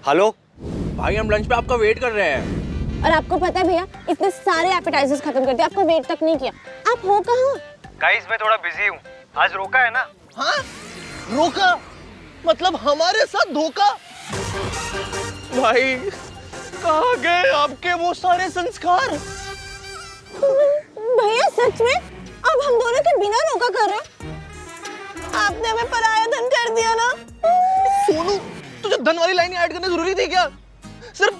Hello भाई हम lunch पे आपका वेट कर रहे हैं। और आपको पता है भैया, इतने सारे एपेटाइजर्स खत्म कर दिए, आपको वेट तक नहीं किया। आप हो कहाँ? गाइस मैं थोड़ा बिजी हूँ, आज रोका है ना। हाँ? रोका? मतलब हमारे साथ धोखा? भाई कहाँ गए आपके वो सारे संस्कार? भैया सच में अब हम दोनों के बिना रोका कर रहे हो? आपने हमें पराया धन कर दिया ना। सोनू, तुझे धन वाली लाइन ऐड करनी जरूरी थी क्या? सिर्फ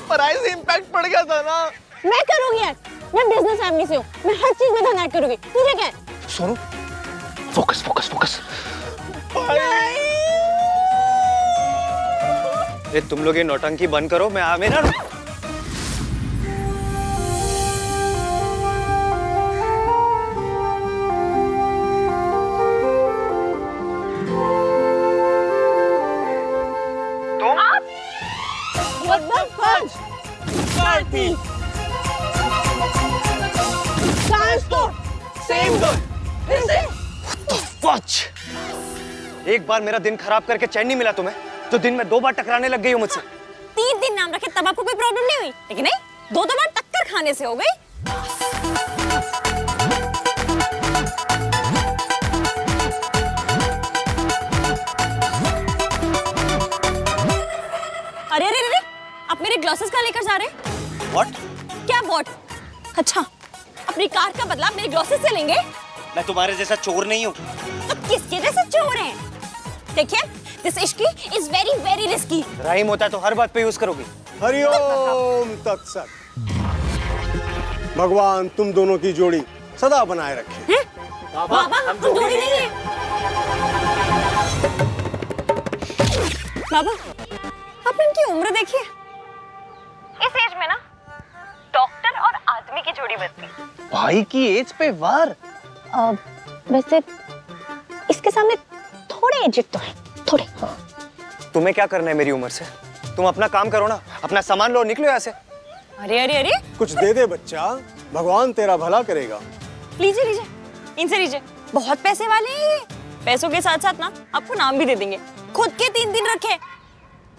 पराये से इम्पैक्ट पड़ गया था ना। मैं करूंगी यार, मैं बिजनेस फैमिली से हूँ, मैं हर चीज में धन ऐड करूंगी। तुझे क्या है? Sonu, focus focus focus. ये तुम लोग ये नौटंकी बंद करो, मैं आ मेरा What the fudge? Party same good. फिर से? एक बार मेरा दिन खराब करके चैन नहीं मिला तुम्हें, तो दिन में 2 बार टकराने लग गई हो मुझसे। 3 दिन नाम रखे तब आपको कोई प्रॉब्लम नहीं हुई, लेकिन नहीं, 2 बार टक्कर खाने से हो गई। अरे अरे अरे, आप मेरे ग्लासेस कहाँ लेकर जा रहे हैं? What? क्या व्हाट? अच्छा, अपनी कार का बदला मेरे ग्लासेस से लेंगे? मैं तुम्हारे जैसा चोर नहीं हूँ। तो किसके जैसे चोर हैं? देखिए, this Ishki is very very risky. Rhyme होता है तो हर बात पे यूज करोगी। हरिओम तत्सत। भगवान तुम दोनों की जोड़ी सदा बनाए रखे। बाबा हम जोड़ी नहीं है। बाबा, आपने इनकी उम्र देखी है? इस एज में ना डॉक्टर और आदमी की जोड़ी बनती। भाई की एज पे वार। वैसे इसके सामने थोड़े एजिड तो है, थोड़े। तुम्हें क्या करना है मेरी उम्र से? तुम अपना काम करो ना, अपना सामान लो, निकलो यहाँ से। अरे अरे अरे, कुछ दे दे बच्चा, भगवान तेरा भला करेगा। लीजिए लीजिए, इनसे लीजिए, बहुत पैसे वाले हैं ये। पैसों के साथ साथ ना आपको नाम भी दे देंगे। खुद के 3 दिन रखे,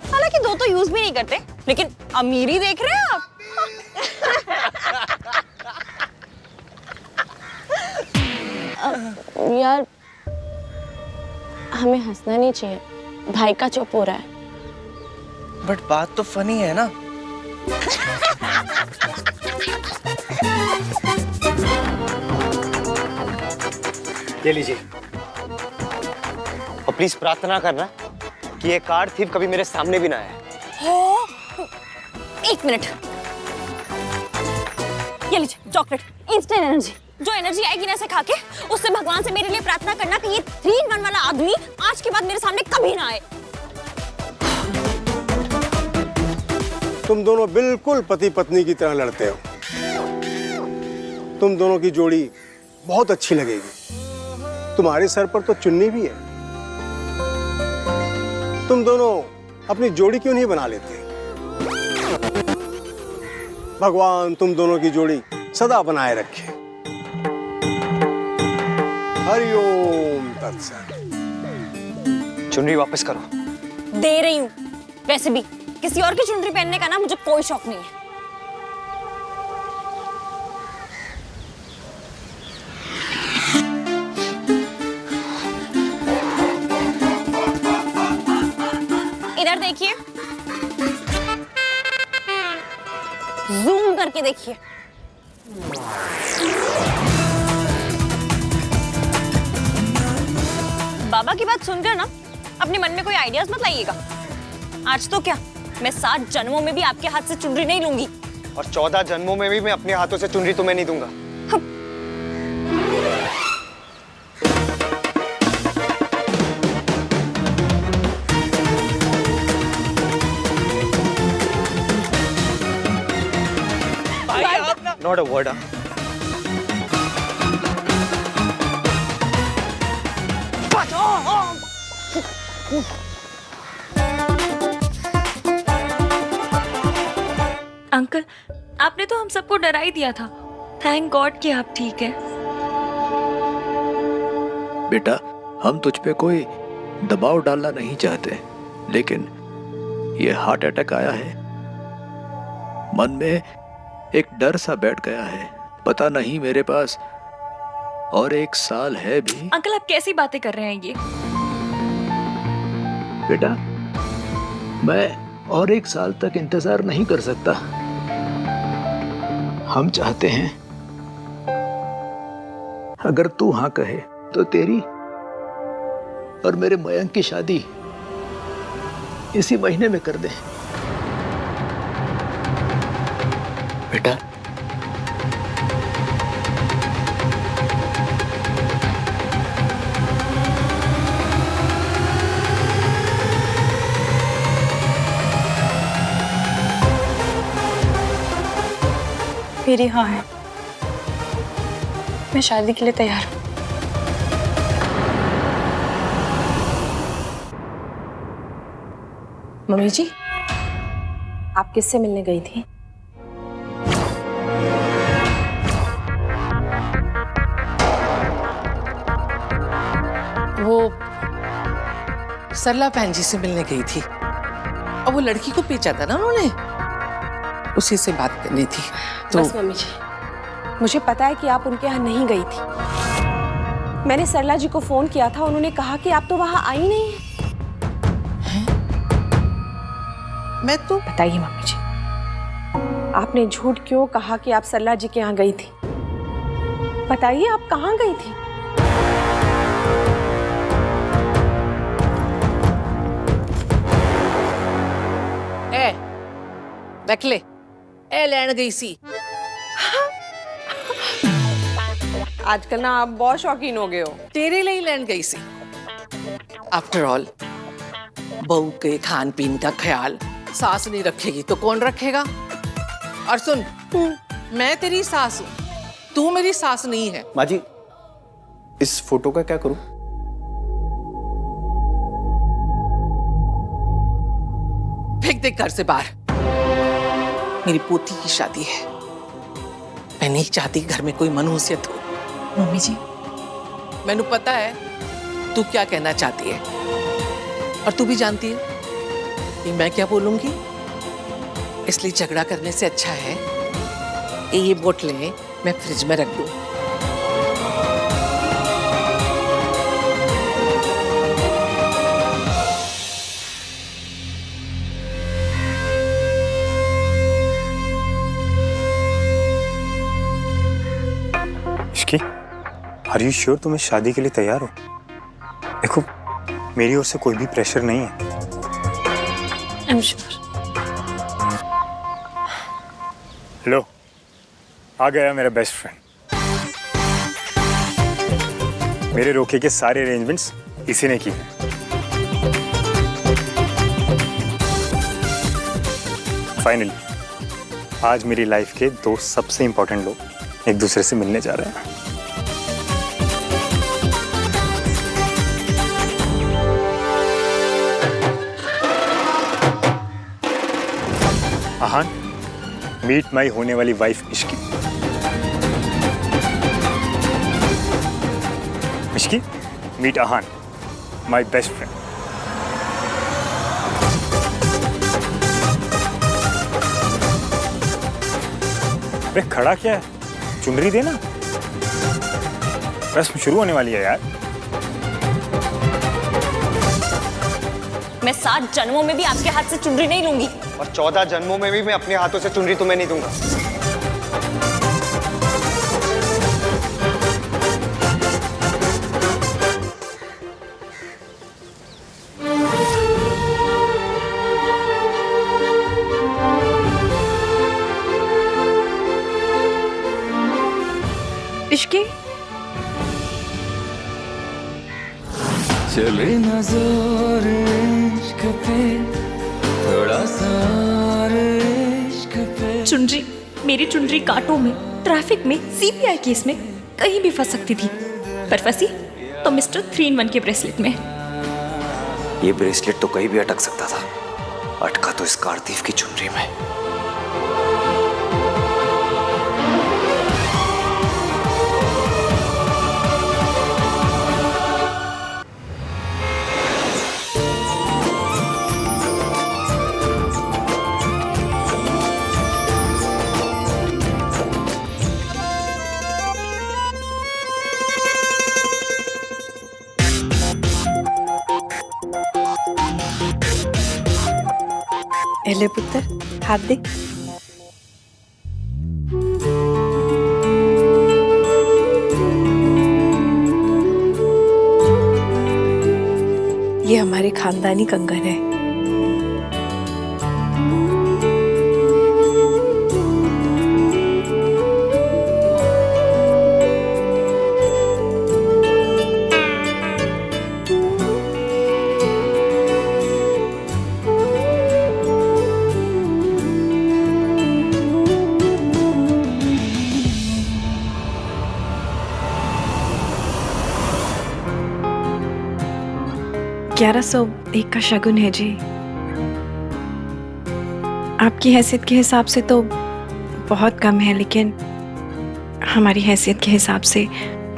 हालांकि 2 तो यूज भी नहीं करते, लेकिन अमीरी देख रहे हैं आप। यार हमें हंसना नहीं चाहिए, भाई का चुप हो रहा है। बट बात तो फनी है ना। ये लीजिए। और प्लीज प्रार्थना करना कि ये कार्ड थीफ कभी मेरे सामने भी ना आए। हो, 1 मिनट, ये लीजिए चॉकलेट, इंस्टेंट एनर्जी। जो एनर्जी आएगी ना इसे खा के, उससे भगवान से मेरे लिए प्रार्थना करना कि ये 3-in-1 वाला आदमी आज के बाद मेरे सामने कभी ना आए। तुम दोनों बिल्कुल पति पत्नी की तरह लड़ते हो। तुम दोनों की जोड़ी बहुत अच्छी लगेगी। तुम्हारे सर पर तो चुन्नी भी है। तुम दोनों अपनी जोड़ी क्यों नहीं बना लेते? भगवान तुम दोनों की जोड़ी सदा बनाए रखे। हरिओम तत्सत। चुनरी वापस करो। दे रही हूँ। वैसे भी किसी और की चुनरी पहनने का ना मुझे कोई शौक नहीं है। इधर देखिए, जूम करके देखिए। बाबा की बात सुनकर ना अपने मन में कोई आइडियाज मत लाइएगा। आज तो क्या, मैं 7 जन्मों में भी आपके हाथ से चुनरी नहीं लूंगी। और 14 जन्मों में भी मैं अपने हाथों से चुनरी तुम्हें नहीं दूंगा। Not a word. अंकल, आपने तो हम सबको डरा ही दिया था। थैंक गॉड कि आप ठीक हैं। बेटा, हम तुझ पे कोई दबाव डालना नहीं चाहते, लेकिन ये हार्ट अटैक आया है। मन में एक डर सा बैठ गया है। पता नहीं मेरे पास और 1 साल है भी। अंकल आप कैसी बातें कर रहे हैं ये? बेटा, मैं और 1 साल तक इंतजार नहीं कर सकता। हम चाहते हैं अगर तू हाँ कहे तो तेरी और मेरे मयंक की शादी इसी महीने में कर दे। बेटा, मेरी हाँ है, मैं शादी के लिए तैयार हूँ। मम्मी जी, आप किससे मिलने गई थी? वो सरला बहन जी से मिलने गई थी और वो लड़की को भेजा था ना उन्होंने, उसी से बात करनी थी। तो बस मम्मी जी, मुझे पता है कि आप उनके यहाँ नहीं गई थी। मैंने सरला जी को फोन किया था, उन्होंने कहा कि आप तो वहां आई नहीं हैं। मैं तो बताइए मम्मी जी, आपने झूठ क्यों कहा कि आप सरला जी के यहाँ गई थी? बताइए आप कहाँ गई थी? ए रख ले, ए लैन गई सी। आजकल ना आप बहुत शौकीन हो गए हो। तेरे लिए लैन गई सी। आफ्टर ऑल बहू के खान पीन का ख्याल सास नहीं रखेगी तो कौन रखेगा? और सुन, मैं तेरी सास हूँ, तू मेरी सास नहीं है। माँ जी, इस फोटो का क्या करूं? फेंक दे घर से बाहर। मेरी पोती की शादी है, मैं नहीं चाहती घर में कोई मनहूसियत हो। मम्मी जी, मैनू पता है तू क्या कहना चाहती है, और तू भी जानती है कि मैं क्या बोलूंगी। इसलिए झगड़ा करने से अच्छा है ये बोतलें मैं फ्रिज में रख दूं। इश्की, आर यू श्योर तुम इस शादी के लिए तैयार हो? देखो, मेरी ओर से कोई भी प्रेशर नहीं है। I am sure. लो, आ गया मेरा बेस्ट फ्रेंड। मेरे रोके के सारे अरेंजमेंट्स इसी ने किए। फाइनली आज मेरी लाइफ के 2 सबसे इंपॉर्टेंट लोग एक दूसरे से मिलने जा रहे हैं। आहान, मीट माई होने वाली wife Ishki. Ishki, meet Aahan, my best friend. अरे खड़ा क्या है? चुनरी देना, रस्म शुरू होने वाली है यार। मैं 7 जन्मों में भी आपके हाथ से चुनरी नहीं लूंगी। और 14 जन्मों में भी मैं अपने हाथों से चुनरी तुम्हें नहीं दूंगा। इश्की, चले ना जोर इश्क पे, थोड़ा सा इश्क पे। चुनरी, मेरी चुनरी कांटों में, ट्रैफिक में, सीबीआई केस में कहीं भी फंस सकती थी, पर फंसी तो मिस्टर 3-in-1 के ब्रेसलेट में। ये ब्रेसलेट तो कहीं भी अटक सकता था, अटका तो इस कारतीफ की चुनरी में। एले पुत्र, हाथ दे। ये हमारे खानदानी कंगन है। $1101 का शगुन है जी। आपकी हैसियत के हिसाब से तो बहुत कम है, लेकिन हमारी हैसियत के हिसाब से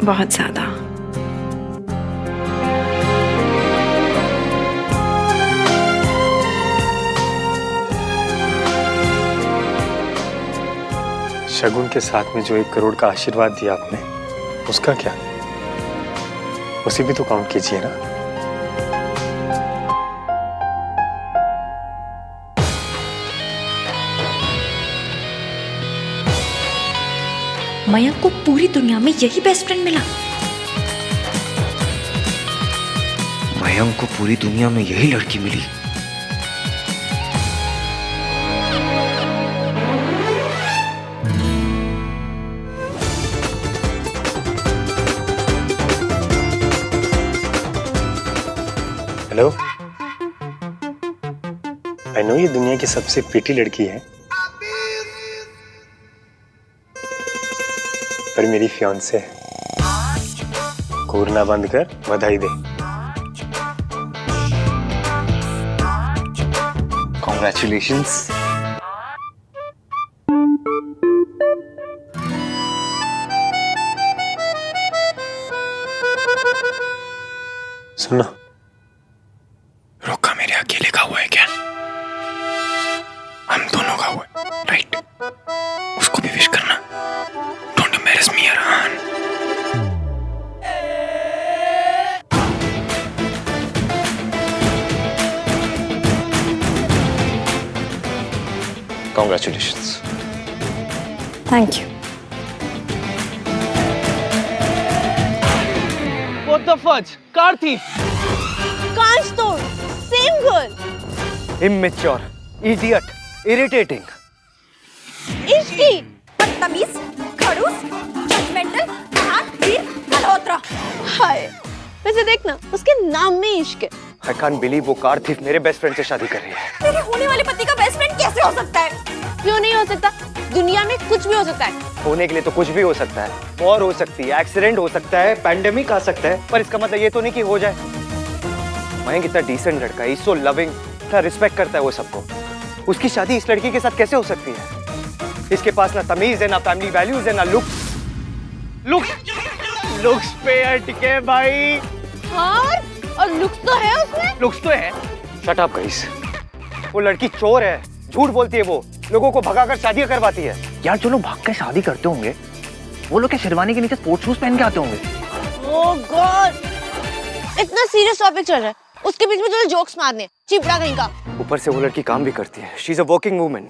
बहुत ज्यादा। शगुन के साथ में जो 1 करोड़ का आशीर्वाद दिया आपने, उसका क्या? उसे भी तो काउंट कीजिए ना। मयंक को पूरी दुनिया में यही बेस्ट फ्रेंड मिला। मयंक को पूरी दुनिया में यही लड़की मिली। हेलो, आई नो ये दुनिया की सबसे प्रीटी लड़की है, पर मेरी फियांसे है। कोरना बंद कर, बधाई दे। कॉन्ग्रेचुलेशंस। सुनो, रोका मेरे अकेले का हुआ है क्या? हम दोनों का हुआ है, राइट? उसको भी विश करना। Don't embarrass me Arhan. Congratulations. Thank you. What the fudge? Car thief. कांच तोड़, same girl. Immature, idiot, irritating. इश्की, बदतमीज, खड़ूस, जजमेंटल, मल्होत्रा। हाय, वैसे देखना, उसके नाम में इश्क है। I can't believe वो कार थीफ मेरे बेस्ट फ्रेंड से शादी कर रही है। तेरे होने वाले पति का बेस्ट फ्रेंड कैसे हो सकता है? क्यों नहीं हो सकता? दुनिया में कुछ भी हो सकता है। होने के लिए तो कुछ भी हो सकता है। वॉर हो सकती है, एक्सीडेंट हो सकता है, पैंडेमिक आ सकता है, पर इसका मतलब ये तो नहीं कि हो जाए। मयंक इतना डिसेंट लड़का है, सो लविंग, इतना रिस्पेक्ट करता है वो सबको। उसकी शादी इस लड़की के साथ कैसे हो सकती है? इसके पास ना तमीज है, ना फैमिली वैल्यूज है, ना लुक्स पे अटके भाई। हाँ, और लुक्स तो है उसमें। लुक्स तो है। Shut up guys. वो लड़की चोर है, झूठ बोलती है, वो लोगों को भगाकर शादियां करवाती है। यार जो लोग भाग के शादी करते होंगे वो लोग क्या शेरवानी के नीचे स्पोर्ट्स शूज पहन के आते होंगे? ओह गॉड, इतना सीरियस टॉपिक चल रहा है, उसके बीच में तुझे जोक्स मारने, चिपड़ा कहीं का। ऊपर से वो लड़की काम भी करती है। She is a working woman.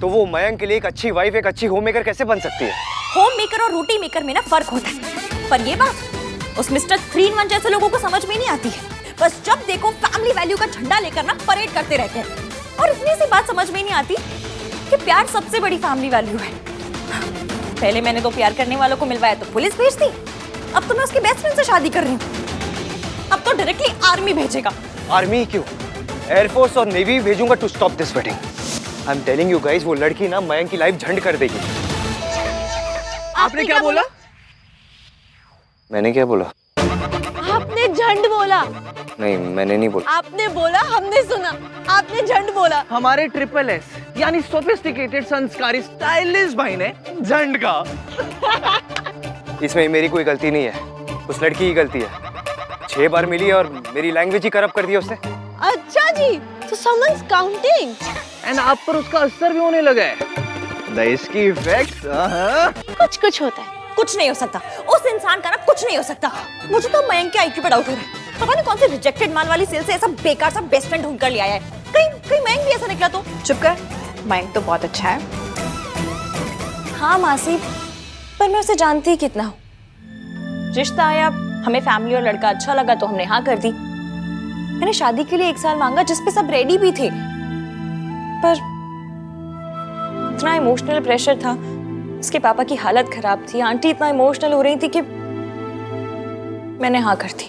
तो वो मयंक के लिए एक अच्छी वाइफ, एक अच्छी होममेकर कैसे बन सकती है? होम मेकर और रोटी मेकर में ना फर्क होता है, पर ये बात उस मिस्टर 3-in-1 जैसे लोगों को समझ में नहीं आती है। बस जब देखो फैमिली वैल्यू का झंडा लेकर ना परेड करते रहते हैं, और इतनी सी बात समझ में नहीं आती कि प्यार सबसे बड़ी फैमिली वैल्यू है। पहले मैंने तो प्यार करने वालों को मिलवाया तो पुलिस भेज दी, अब तो मैं उसके बेस्ट फ्रेंड से शादी कर रही हूँ। अब तो डायरेक्टली आर्मी भेजेगा। आर्मी क्यों? एयरफोर्स और नेवी भेजूंगा to stop this wedding. I am telling you guys, वो लड़की ना मयंक की लाइफ झंड कर देगी। आपने क्या बोला? मैंने क्या बोला? आपने झंड बोला। नहीं, मैंने नहीं बोला। आपने बोला, हमने सुना। आपने झंड बोला। हमारे SSS यानी सोफिस्टिकेटेड, संस्कारी, स्टाइलिश भाई ने झंड का। इसमें मेरी कोई गलती नहीं है, उस लड़की की गलती है। 6 बार मिली और मेरी लैंग्वेज ही करप्ट कर दिया उसने। अच्छा जी, so someone's counting. एंड आप पर उसका असर भी होने लगा है। इसकी इफेक्ट कुछ होता है, कुछ नहीं हो सकता। उस इंसान का ना कुछ नहीं हो सकता। मुझे तो मयंक के IQ पे डाउट हो रहा है। पता नहीं कौन सी रिजेक्टेड माल वाली सेल से ऐसा बेकार सा बेस्ट फ्रेंड ढूंढ कर ले आया है। कहीं मयंक भी ऐसा निकला तो? चुप कर, मयंक तो बहुत अच्छा है। हाँ मासी, पर मैं उसे जानती ही कितना हूँ। रिश्ता आया, हमें फैमिली और लड़का अच्छा लगा तो हमने हाँ कर दी। मैंने शादी के लिए 1 साल मांगा जिस पे सब रेडी भी थे, पर इतना इमोशनल प्रेशर था, उसके पापा की हालत खराब थी, आंटी इतना इमोशनल हो रही थी कि मैंने हाँ कर दी।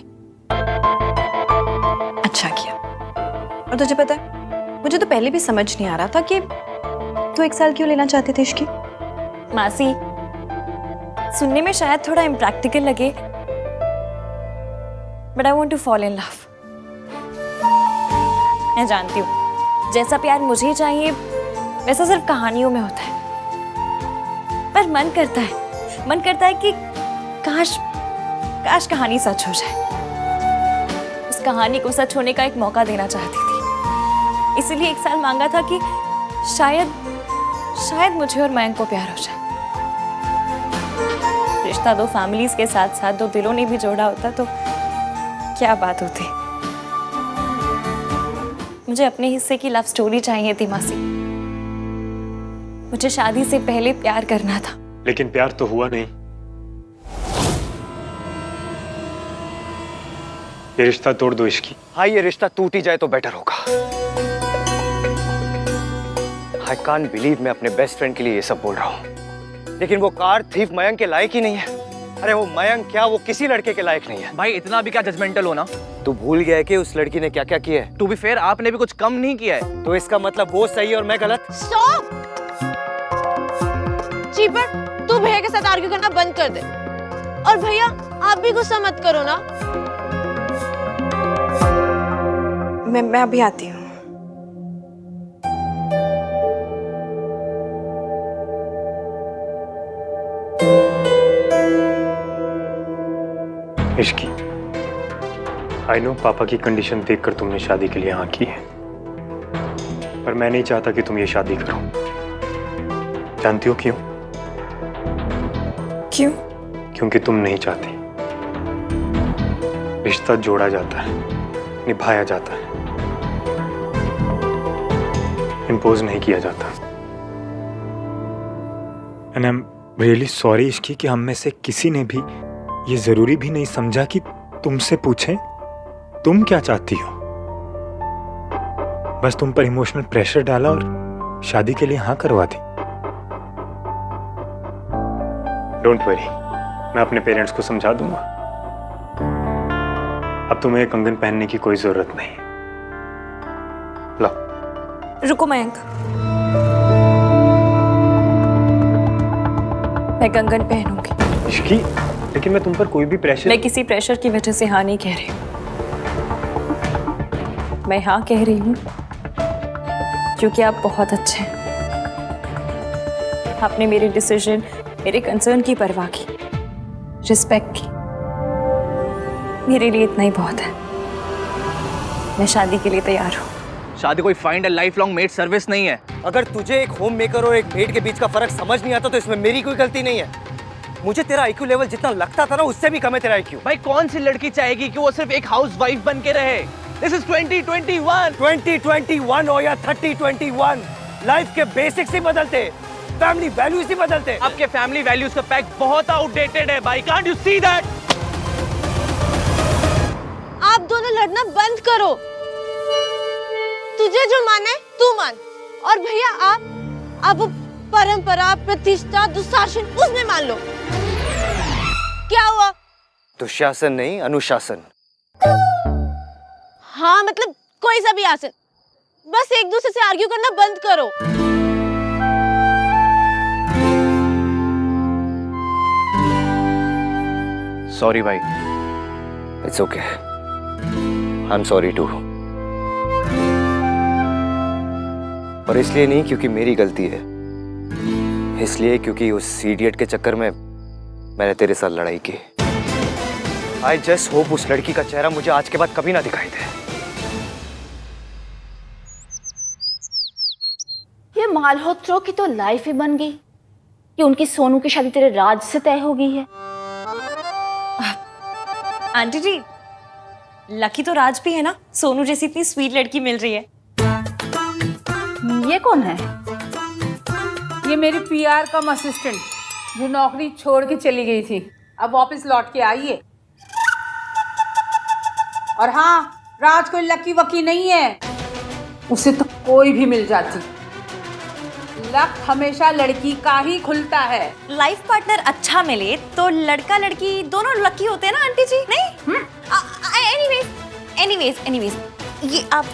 अच्छा किया। और तुझे पता है, मुझे तो पहले भी समझ नहीं आ रहा था कि तू 1 साल क्यों लेना चाहती थी इश्की। मासी, सुनने में शायद थोड़ा इम्प्रैक्टिकल लगे, but I want to fall in love. मैं जानती हूँ जैसा प्यार मुझे चाहिए वैसा सिर्फ कहानियों में होता है, पर मन करता है कि काश कहानी सच हो जाए। उस कहानी को सच होने का एक मौका देना चाहती थी, इसीलिए 1 साल मांगा था कि शायद मुझे और मयंक को प्यार हो जाए। रिश्ता 2 फैमिलीज के साथ साथ 2 दिलों ने भी जोड़ा होता तो क्या बात होती। मुझे अपने हिस्से की लव स्टोरी चाहिए थी मासी। मुझे शादी से पहले प्यार करना था, लेकिन प्यार तो हुआ नहीं। ये रिश्ता तोड़ दो इसकी। हाँ, ये रिश्ता टूट ही जाए तो बेटर होगा। आई कांट बिलीव मैं अपने बेस्ट फ्रेंड के लिए ये सब बोल रहा हूँ, लेकिन वो कार थीफ मयंक के लायक ही नहीं है। अरे वो मयंक क्या, वो किसी लड़के के लायक नहीं है। भाई इतना भी क्या जजमेंटल हो ना। तू भूल गया है कि उस लड़की ने क्या क्या किया है। टू बी फेयर, आपने भी कुछ कम नहीं किया है। तो इसका मतलब वो सही है और मैं गलत? स्टॉप! चीपर, तू भैया के साथ आर्ग्यू करना बंद कर दे। और भैया आप भी गुस्सा मत करो ना। मैं अभी आती हूँ। इश्की, आई नो पापा की कंडीशन देखकर तुमने शादी के लिए हाँ की है, पर मैं नहीं चाहता कि तुम ये शादी करो। जानती हो क्यों? क्यों? क्योंकि तुम नहीं चाहती। रिश्ता जोड़ा जाता है, निभाया जाता है, इम्पोज नहीं किया जाता। And I am really sorry Ishki कि हम में से किसी ने भी ये जरूरी भी नहीं समझा कि तुमसे पूछें तुम क्या चाहती हो। बस तुम पर इमोशनल प्रेशर डाला और शादी के लिए हाँ करवा दी। डोंट वरी, मैं अपने पेरेंट्स को समझा दूंगा। अब तुम्हें कंगन पहनने की कोई जरूरत नहीं। लो। रुको मयंक, मैं कंगन पहनूंगी। इश्की, लेकिन मैं तुम पर कोई भी प्रेशर। मैं किसी प्रेशर की वजह से हाँ नहीं कह रही हूँ। मैं हाँ कह रही हूँ क्योंकि आप बहुत अच्छे हैं। आपने मेरे डिसीजन, मेरे कंसर्न की परवाह की, रिस्पेक्ट की। मेरे लिए इतना ही बहुत है। मैं शादी के लिए तैयार हूँ। शादी कोई find a life long made service नहीं है। अगर तुझे एक होम मेकर और एक मेड के बीच का फर्क समझ नहीं आता तो इसमें मेरी कोई गलती नहीं है। मुझे तेरा आईक्यू लेवल जितना लगता था ना, उससे भी कम है तेरा आईक्यू। भाई कौन सी लड़की चाहेगी कि वो सिर्फ एक हाउस वाइफ बन के रहे? दिस इज 2021 हो या 3021, लाइफ के बेसिक्स ही बदलते, फैमिली वैल्यूज ही बदलते। आपके फैमिली वैल्यूज का पैक बहुत आउटडेटेड है भाई। Can't you see that? आप दोनों लड़ना बंद करो। तुझे जो माने तू मान, और भैया आप परंपरा, प्रतिष्ठा, दुशासन उसमें मान लो। क्या हुआ? दुशासन नहीं, अनुशासन। हाँ मतलब कोई सा भी आसन। बस एक दूसरे से आर्ग्यू करना बंद करो। सॉरी भाई। It's okay, I am sorry too. और इसलिए नहीं क्योंकि मेरी गलती है, इसलिए क्योंकि उस इडियट के चक्कर में मैंने तेरे साथ लड़ाई की। आई जस्ट होप उस लड़की का चेहरा मुझे आज के बाद कभी ना दिखाई दे। ये मालहोत्रों की तो लाइफ ही बन गई कि उनकी सोनू की शादी तेरे राज से तय हो गई है। आंटी जी, लकी तो राज भी है ना, सोनू जैसी इतनी स्वीट लड़की मिल रही है। ये कौन है? ये मेरी पीआर कम असिस्टेंट जो नौकरी छोड़ के चली गई थी, अब वापस लौट के आई है। और हाँ, राज कोई लकी वकी नहीं है, उसे तो कोई भी मिल जाती। लक हमेशा लड़की का ही खुलता है। लाइफ पार्टनर अच्छा मिले तो लड़का लड़की दोनों लकी होते हैं ना आंटी जी, नहीं? एनीवेज ये आप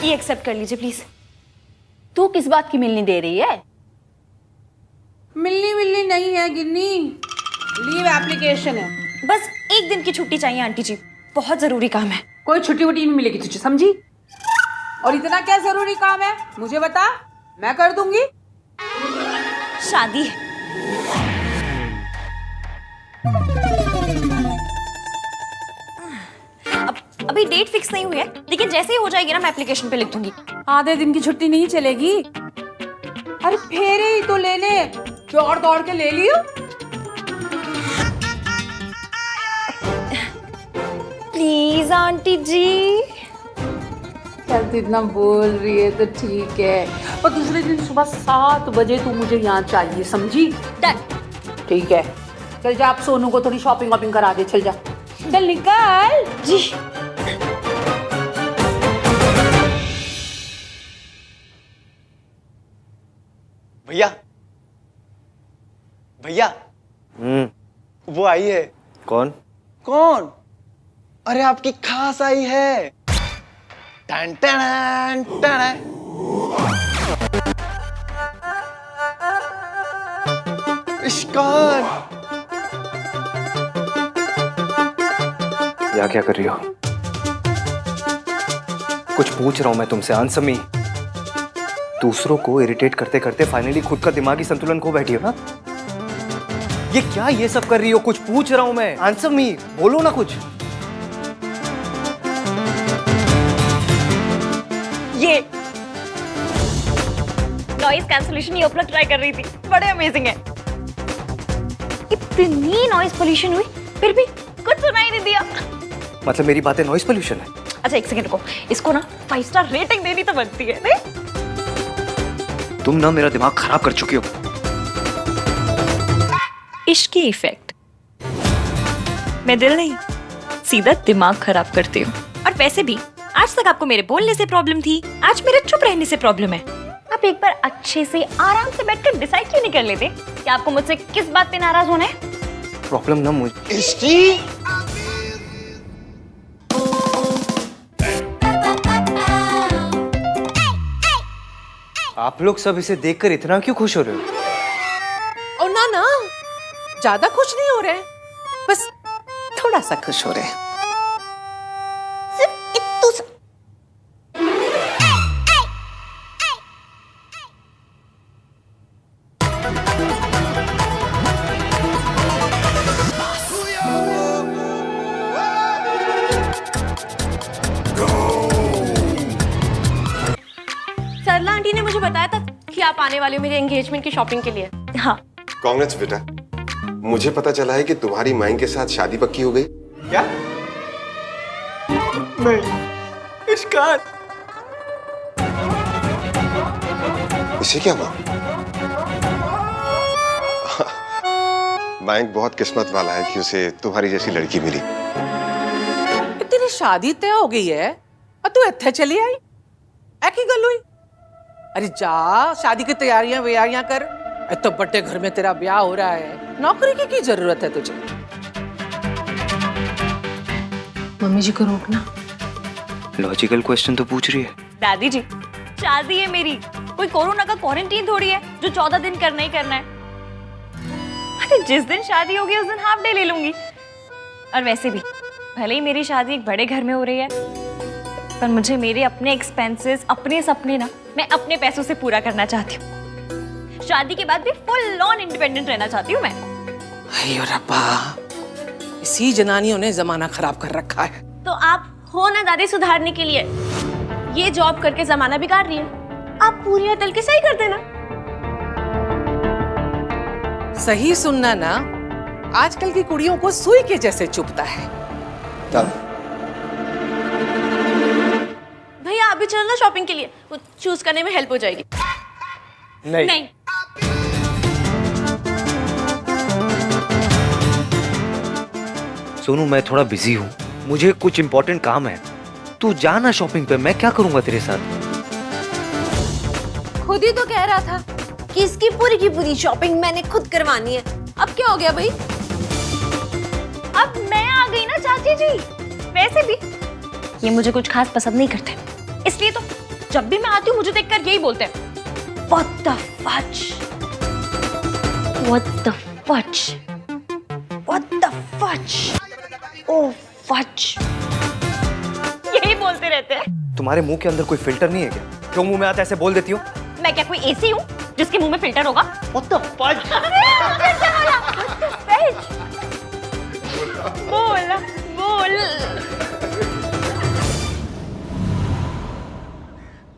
ये एक्सेप्ट कर लीजिए प्लीज। तू किस बात की मिलनी दे रही है? मिलनी नहीं है गिन्नी, लीव एप्लीकेशन है। बस एक दिन की छुट्टी चाहिए आंटी जी, बहुत जरूरी काम है। कोई छुट्टी वुट्टी नहीं मिलेगी तुझे, समझी? और इतना क्या जरूरी काम है मुझे बता, मैं कर दूंगी। शादी है। अभी डेट फिक्स नहीं हुई है, लेकिन जैसे ही हो जाएगी ना मैं एप्लीकेशन पे लिख दूंगी। आधे दिन की छुट्टी नहीं चलेगी। अरे फेरे ही तो लेने दौड़ दौड़ के ले लियो। प्लीज आंटी जी। चल तू इतना बोल रही है तो ठीक है, और दूसरे दिन सुबह 7 बजे तू मुझे यहाँ चाहिए, समझी? डन। ठीक है, चल जा, आप सोनू को थोड़ी शॉपिंग वॉपिंग करा दे, चल जा, चल निकल जी। भैया भैया वो आई है। कौन? कौन? अरे आपकी खास आई है। Ton ton ton. इश्कान, यहाँ क्या कर रही हो? कुछ पूछ रहा हूं मैं तुमसे, आंसर मी। दूसरों को इरिटेट करते करते फाइनली खुद का दिमागी संतुलन खो बैठी हो ना? ये क्या ये सब कर रही हो? कुछ पूछ रहा हूं मैं, आंसर मी, बोलो ना कुछ। ये नॉइज कैंसलेशन ईयरप्लग ट्राई कर रही थी, बड़े अमेजिंग है। इतनी नॉइज पोल्यूशन हुई फिर भी कुछ सुनाई नहीं दिया। मतलब मेरी बातें नॉइज पोल्यूशन है? अच्छा एक सेकंड रुको, इसको ना 5 स्टार रेटिंग देनी तो बनती है, नहीं? तुम ना मेरा दिमाग खराब कर चुकी हो। इश्क की इफेक्ट। मैं दिल नहीं, सीधा दिमाग खराब करती हूँ। और वैसे भी आज तक आपको मेरे बोलने से प्रॉब्लम थी, आज मेरे चुप रहने से प्रॉब्लम है। आप एक बार अच्छे से आराम से बैठकर डिसाइड क्यों नहीं कर लेते कि आपको मुझसे किस बात पे नाराज होना है? प्रॉब्लम ना मुझे। इसकी आप लोग सब इसे देखकर इतना क्यों खुश हो रहे हो? और ना ज्यादा खुश नहीं हो रहे, बस थोड़ा सा खुश हो रहे हैं। सिर्फ इत्तू सा। सरला आंटी ने मुझे बताया था कि आप आने वाले हो मेरे एंगेजमेंट की शॉपिंग के लिए। हाँ। कांग्रेस बेटा, मुझे पता चला है कि तुम्हारी माई के साथ शादी पक्की हो गई। क्या? नहीं, इश्कान। इसे क्या हुआ? बैंक बहुत किस्मत वाला है कि उसे तुम्हारी जैसी लड़की मिली। तेरी शादी तय हो गई है और तू इत्थे चली आई, ऐकी गल हुई? अरे जा शादी की तैयारियां व्यारियां कर। तो बड़े घर में तेरा ब्याह हो रहा है, नौकरी की जरूरत है तुझे? मम्मी जी को रोकना। लॉजिकल क्वेश्चन तो पूछ रही है। दादी जी, शादी है मेरी, कोई कोरोना का क्वारंटीन थोड़ी है जो 14 दिन करना ही करना है। अरे जिस दिन शादी होगी उस दिन हाफ डे ले लूंगी। और वैसे भी भले ही मेरी शादी एक बड़े घर में हो रही है, पर मुझे मेरे अपने एक्सपेंसेस, अपने सपने ना मैं अपने पैसों से पूरा करना चाहती हूँ। शादी के बाद भी फुल ऑन इंडिपेंडेंट रहना चाहती हूँ मैं। अयो रब्बा, इसी जनानियों ने जमाना खराब कर रखा है। तो आप हो ना दादी सुधारने के लिए, ये जॉब करके जमाना बिगाड़ रही है, आप पूरी तल के सही कर देना। सही सुनना ना, आजकल की कुड़ियों को सुई के जैसे चुभता है। भैया अभी चलो ना शॉपिंग के लिए, वो चूज करने में हेल्प हो जाएगी। नहीं, सोनू मैं थोड़ा बिजी हूँ, मुझे कुछ इंपॉर्टेंट काम है। तू जा ना शॉपिंग पे, मैं क्या करूंगा तेरे साथ। खुद ही तो कह रहा था कि इसकी पूरी की पूरी शॉपिंग मैंने खुद करवानी है। अब क्या हो गया भाई? अब मैं आ गई ना चाची जी। वैसे भी ये मुझे कुछ खास पसंद नहीं करते, इसलिए तो जब भी मैं आती हूँ मुझे देखकर यही बोलते हैं, What the fudge? What the fudge? What the fudge? Oh fudge! यही बोलते रहते हैं। तुम्हारे मुंह के अंदर कोई फिल्टर नहीं है क्या? क्यों मुंह में आता ऐसे बोल देती हो? मैं क्या कोई एसी हूँ जिसके मुंह में फिल्टर होगा? What the fudge? बोल बोल।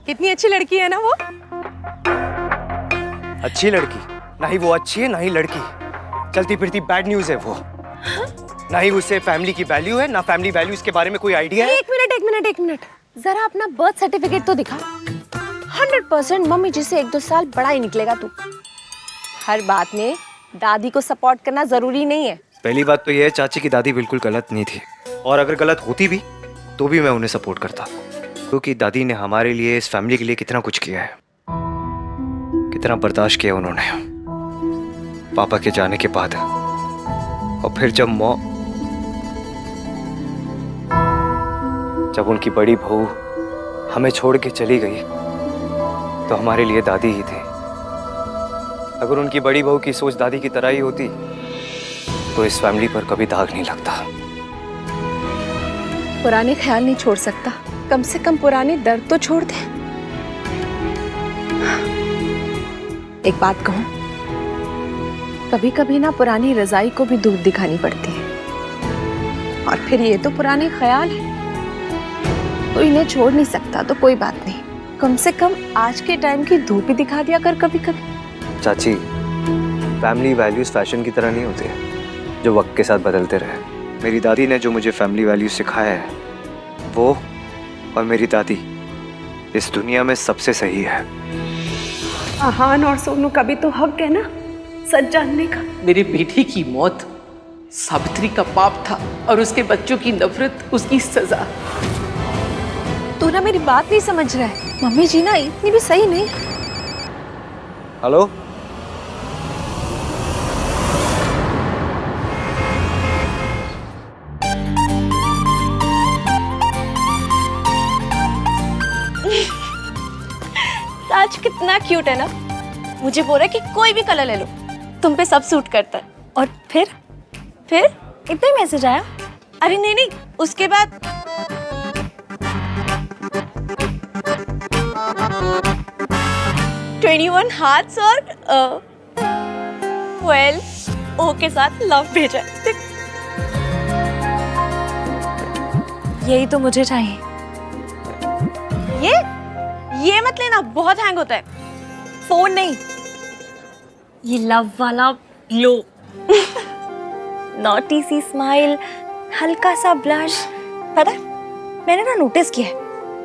कितनी अच्छी लड़की है ना वो। अच्छी लड़की? ना ही वो अच्छी है ना ही लड़की, चलती फिरती बैड न्यूज है वो। ना ही उसे फैमिली की वैल्यू है, ना फैमिली वैल्यूज के बारे में कोई आइडिया है। एक मिनट, जरा अपना बर्थ सर्टिफिकेट तो दिखा। 100% मम्मी जी से 1-2 साल बड़ा ही निकलेगा तू। हर बात में दादी को सपोर्ट करना जरूरी नहीं है। पहली बात तो यह है चाची की दादी बिल्कुल गलत नहीं थी, और अगर गलत होती भी तो भी मैं उन्हें सपोर्ट करता, क्योंकि दादी ने हमारे लिए, इस फैमिली के लिए कितना कुछ किया है, कितना बर्दाश्त किया उन्होंने पापा के जाने के बाद। और फिर जब उनकी बड़ी बहू हमें छोड़ के चली गई तो हमारे लिए दादी ही थे। अगर उनकी बड़ी बहू की सोच दादी की तरह ही होती तो इस फैमिली पर कभी दाग नहीं लगता। पुराने ख्याल नहीं छोड़ सकता, कम से कम पुराने दर्द तो छोड़ दे। एक बात कहूं, कभी कभी ना पुरानी रजाई को भी धूप दिखानी पड़ती है। और फिर ये तो पुराने ख्याल है, तो इन्हें छोड़ नहीं सकता तो कोई बात नहीं, कम से कम आज के टाइम की धूप ही दिखा दिया कर कभी कभी। चाची, फैमिली वैल्यूज फैशन की तरह नहीं होते जो वक्त के साथ बदलते रहे। मेरी दादी ने जो मुझे फैमिली वैल्यूज सिखाया है, वो और मेरी दादी इस दुनिया में सबसे सही है। आहान और सोनू का भी तो हक है ना सच जानने का। मेरी बेटी की मौत सावित्री का पाप था और उसके बच्चों की नफरत उसकी सजा। तू ना मेरी बात नहीं समझ रहा है। मम्मी जी ना इतनी भी सही नहीं। हेलो, राज कितना क्यूट है ना। मुझे बोल रहा है कि कोई भी कलर ले लो, तुम पे सब सूट करता है। और फिर इतना ही मैसेज आया। अरे नहीं, उसके बाद "21 हार्ट्स और 12 ओ के साथ लव भेजा। यही तो मुझे चाहिए। ये मत लेना, बहुत हैंग होता है। फोन नहीं, ये लव वाला ग्लो। नॉटी सी स्माइल, हल्का सा ब्लश। पता है, मैंने ना नोटिस किया है,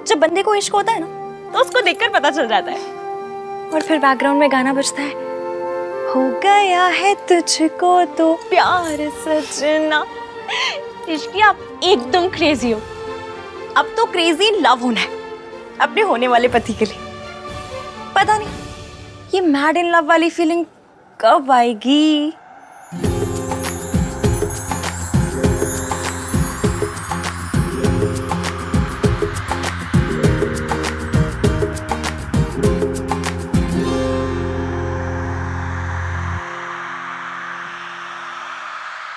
जब बंदे को इश्क होता है ना तो उसको देखकर पता चल जाता है। और फिर बैकग्राउंड में गाना बजता है, हो गया है तुझको तो प्यार सजना। इश्क आप एकदम क्रेजी हो। अब तो क्रेजी लव होना है अपने होने वाले पति के लिए। पता नहीं ये मैड इन लव वाली फीलिंग कब आएगी।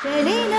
चले ना